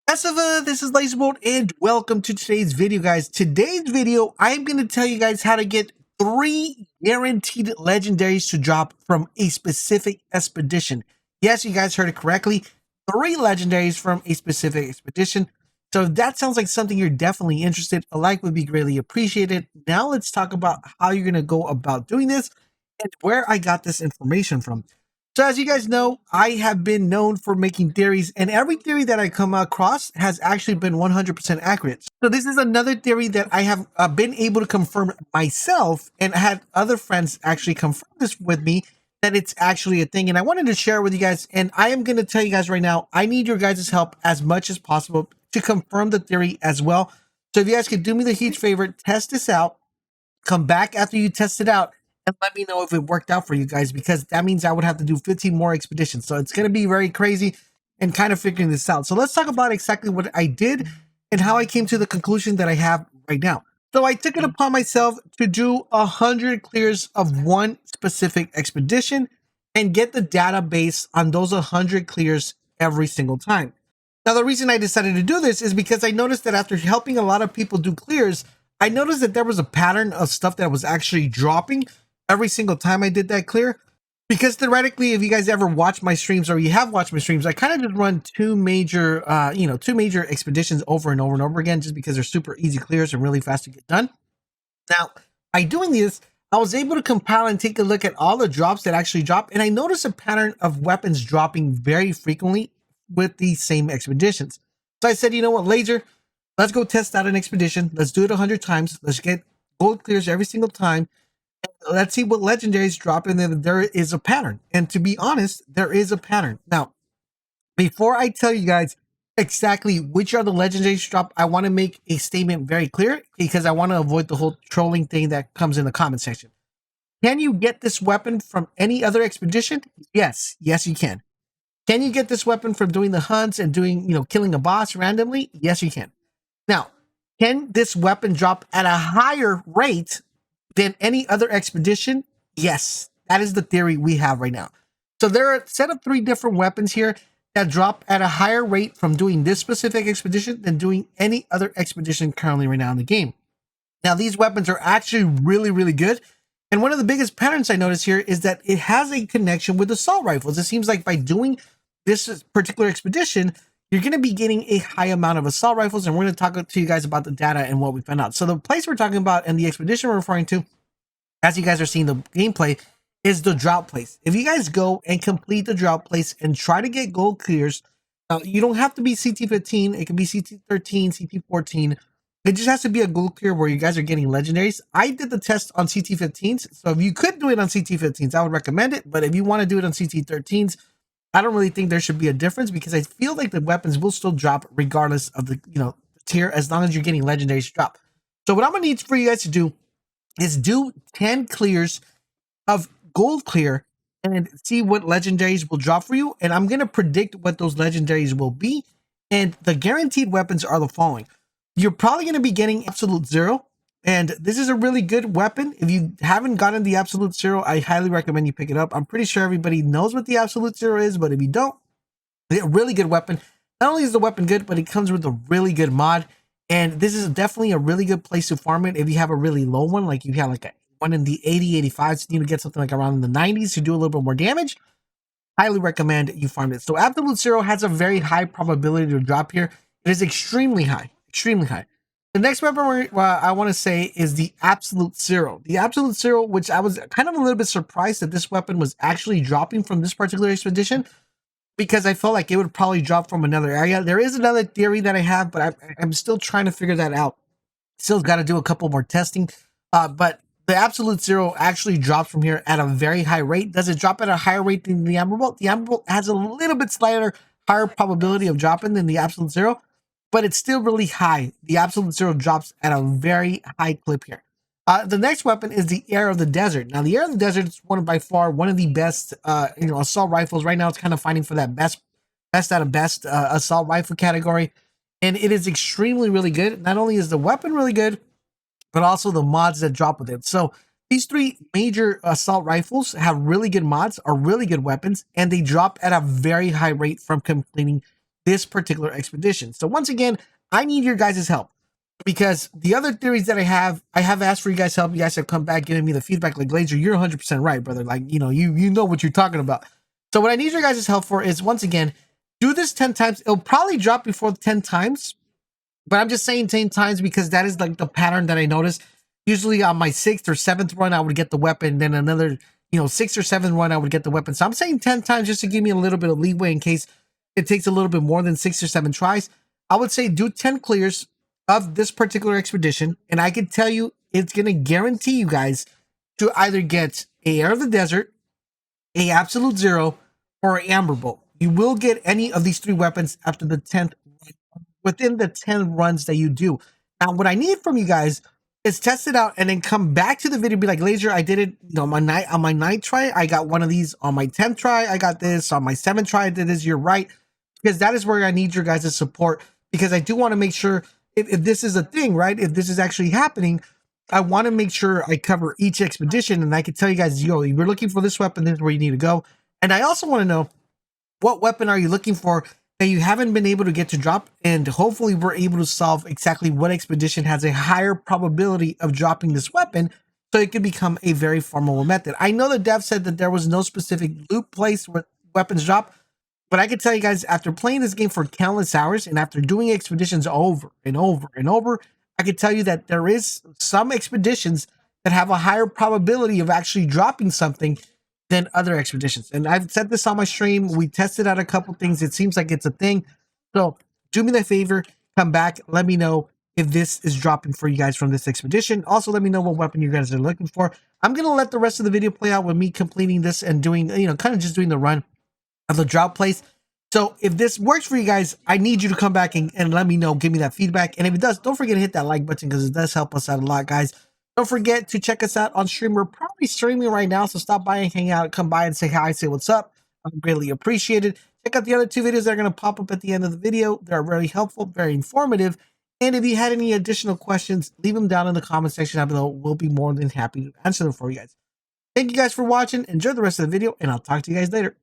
This is LaserBolt and welcome to today's video, guys. Today's video, I'm going to tell you guys how to get 3 guaranteed legendaries to drop from a specific expedition. Yes, you guys heard it correctly. 3 legendaries from a specific expedition. So if that sounds like something you're definitely interested, a like would be greatly appreciated. Now let's talk about how you're going to go about doing this and where I got this information from. So as you guys know, I have been known for making theories, and every theory that I come across has actually been 100% accurate. So this is another theory that I have been able to confirm myself, and had other friends actually confirm this with me, that it's actually a thing. And I wanted to share it with you guys, and I am going to tell you guys right now, I need your guys' help as much as possible to confirm the theory as well. So if you guys could do me the huge favor, test this out, come back after you test it out, and let me know if it worked out for you guys, because that means I would have to do 15 more expeditions. So it's going to be very crazy and kind of figuring this out. So let's talk about exactly what I did and how I came to the conclusion that I have right now. So I took it upon myself to do 100 clears of one specific expedition and get the database on those 100 clears every single time. Now, the reason I decided to do this is because I noticed that after helping a lot of people do clears, I noticed that there was a pattern of stuff that was actually dropping every single time I did that clear. Because theoretically, if you guys ever watch my streams, or you have watched my streams, I kind of just run two major expeditions over and over and over again, just because they're super easy clears and really fast to get done. Now, by doing this, I was able to compile and take a look at all the drops that actually drop, and I noticed a pattern of weapons dropping very frequently with these same expeditions. So I said, you know what, Laser, let's go test out an expedition. Let's do it 100 times. Let's get gold clears every single time. Let's see what legendaries drop, and then there is a pattern. And to be honest, there is a pattern. Now, before I tell you guys exactly which are the legendaries drop, I want to make a statement very clear, because I want to avoid the whole trolling thing that comes in the comment section. Can you get this weapon from any other expedition? Yes. Yes, you can. Can you get this weapon from doing the hunts and doing, killing a boss randomly? Yes, you can. Now, can this weapon drop at a higher rate than any other expedition? Yes, that is the theory we have right now. So there are a set of 3 different weapons here that drop at a higher rate from doing this specific expedition than doing any other expedition currently right now in the game. Now, these weapons are actually really, really good. And one of the biggest patterns I notice here is that it has a connection with assault rifles. It seems like by doing this particular expedition, you're going to be getting a high amount of assault rifles, and we're going to talk to you guys about the data and what we found out. So the place we're talking about and the expedition we're referring to, as you guys are seeing the gameplay, is the Drought place. If you guys go and complete the Drought place and try to get gold clears, you don't have to be CT15. It can be CT13, CT14. It just has to be a gold clear where you guys are getting legendaries. I did the test on CT15s, so if you could do it on CT15s, I would recommend it. But if you want to do it on CT13s, I don't really think there should be a difference, because I feel like the weapons will still drop regardless of the tier, as long as you're getting legendaries to drop. So what I'm gonna need for you guys to do is do 10 clears of gold clear and see what legendaries will drop for you. And I'm gonna predict what those legendaries will be. And the guaranteed weapons are the following. You're probably gonna be getting Absolute Zero. And this is a really good weapon. If you haven't gotten the Absolute Zero, I highly recommend you pick it up. I'm pretty sure everybody knows what the Absolute Zero is, but if you don't, it's a really good weapon. Not only is the weapon good, but it comes with a really good mod. And this is definitely a really good place to farm it if you have a really low one, like you have like a one in the 80, 85s, you need to get something like around in the 90s to do a little bit more damage. Highly recommend you farm it. So Absolute Zero has a very high probability to drop here. It is extremely high, extremely high. The next weapon I want to say is the Absolute Zero. The Absolute Zero, which I was kind of a little bit surprised that this weapon was actually dropping from this particular expedition, because I felt like it would probably drop from another area. There is another theory that I have, but I'm still trying to figure that out. Still got to do a couple more testing. But the Absolute Zero actually drops from here at a very high rate. Does it drop at a higher rate than the Amber Bolt? The Amber Bolt has a little bit slighter, higher probability of dropping than the Absolute Zero, but it's still really high. The Absolute Zero drops at a very high clip here. The next weapon is the Heir of the Desert. Now, the Heir of the Desert is by far one of the best, assault rifles. Right now, it's kind of fighting for that best out of best assault rifle category, and it is extremely really good. Not only is the weapon really good, but also the mods that drop with it. So these 3 major assault rifles have really good mods, are really good weapons, and they drop at a very high rate from completing this particular expedition. So once again, I need your guys' help, because the other theories that I have asked for you guys' help. You guys have come back giving me the feedback like, Laser, you're 100% right, brother. Like, you know what you're talking about. So what I need your guys' help for is, once again, do this 10 times. It'll probably drop before 10 times, but I'm just saying 10 times because that is like the pattern that I noticed. Usually on my 6th or 7th run, I would get the weapon. Then another, 6th or 7th run, I would get the weapon. So I'm saying 10 times just to give me a little bit of leeway in case it takes a little bit more than 6 or 7 tries. I would say do 10 clears of this particular expedition, and I can tell you it's going to guarantee you guys to either get a Heir of the Desert, a Absolute Zero, or an Amber Bolt. You will get any of these 3 weapons after the 10th, within the 10 runs that you do. Now, what I need from you guys is test it out and then come back to the video and be like, Laser, I did it, on my 9th try, I got one of these. On my 10th try, I got this. On my 7th try, I did this. You're right. Because that is where I need your guys' support, because I do want to make sure if this is a thing, right? If this is actually happening, I want to make sure I cover each expedition, and I can tell you guys, you're looking for this weapon, this is where you need to go. And I also want to know, what weapon are you looking for that you haven't been able to get to drop? And hopefully we're able to solve exactly what expedition has a higher probability of dropping this weapon, so it could become a very farmable method. I know the dev said that there was no specific loot place where weapons drop, but I can tell you guys, after playing this game for countless hours and after doing expeditions over and over and over, I can tell you that there is some expeditions that have a higher probability of actually dropping something than other expeditions. And I've said this on my stream. We tested out a couple things. It seems like it's a thing. So do me that favor, come back, let me know if this is dropping for you guys from this expedition. Also, let me know what weapon you guys are looking for. I'm going to let the rest of the video play out with me completing this and doing, kind of just doing the run of the Drought place. So if this works for you guys, I need you to come back and let me know, give me that feedback. And if it does, don't forget to hit that like button, because it does help us out a lot, guys. Don't forget to check us out on stream. We're probably streaming right now, so stop by and hang out, come by and say hi, say what's up. I'm greatly appreciated. Check out the other 2 videos that are going to pop up at the end of the video. They're very helpful, very informative. And if you had any additional questions, leave them down in the comment section down below. We'll be more than happy to answer them for you guys. Thank you guys for watching. Enjoy the rest of the video, and I'll talk to you guys later.